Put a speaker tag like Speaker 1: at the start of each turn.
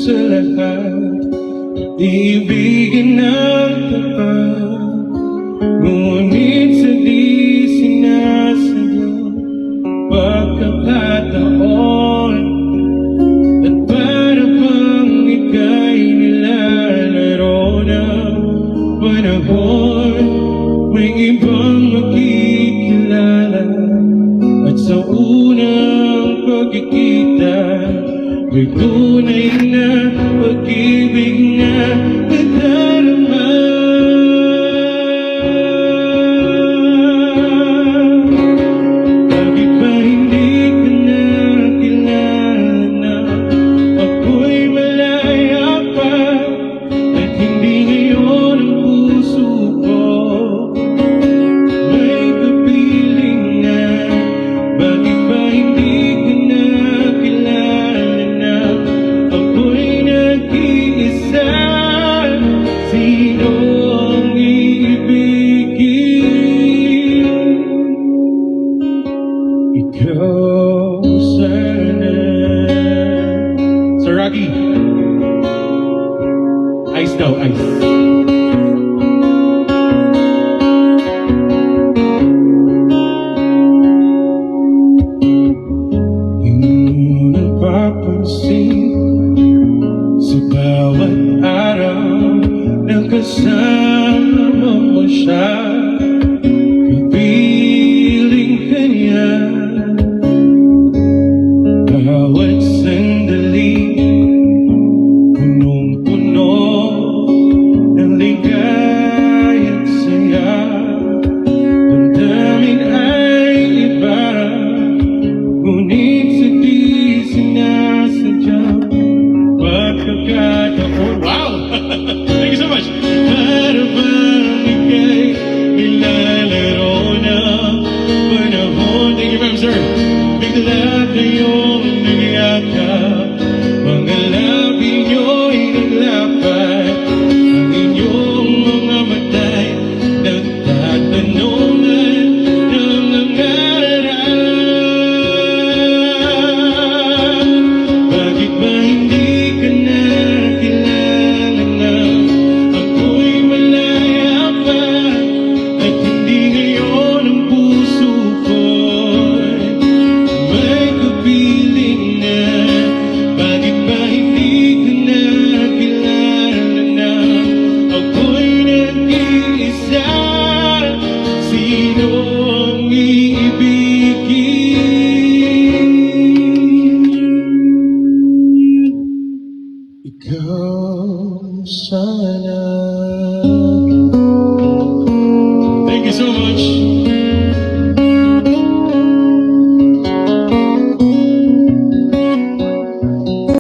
Speaker 1: sa lahat, iibigin ng tapat. Ngunit sa di sinasagot pagkakataon, at para bang ika'y nilalaro ng panahon, may ibang makikilala. At sa unang pagkikita, may tunay na pag-ibig na nadarama. Bakit ba hindi ka na kilala na ako'y malaya pa, at hindi ngayon ang puso ko may kapiling na? Bakit ba hindi ka na kilala na ako'y nag-iisa? Sino ang iibigin? Ikaw sana. Sir Rocky, ice daw, ice. Napapansin sa bawat araw na kasama mo siya, kapiling ka niya. Bawat sandali punong-puno ng ligaya at saya. Damdamin ay iba, ngunit sa di sinasadya pagkakataon. Wow! Thank you so much! Para bang ika'y nilalaro ng panahon. Thank you, ma'am, sir. Bigla kayong nagyakap, mga labi nyo'y naglapat, ang inyong mga mata'y nagtatanungan ng nangararap. Bakit ba hindi ka na kilala na ako'y malaya pa, at hindi ngayon ang puso ko'y may kapiling na? Bakit ba hindi ka na kilala na ako'y nag-iisa? Sino ang iibigin? Ikaw sana.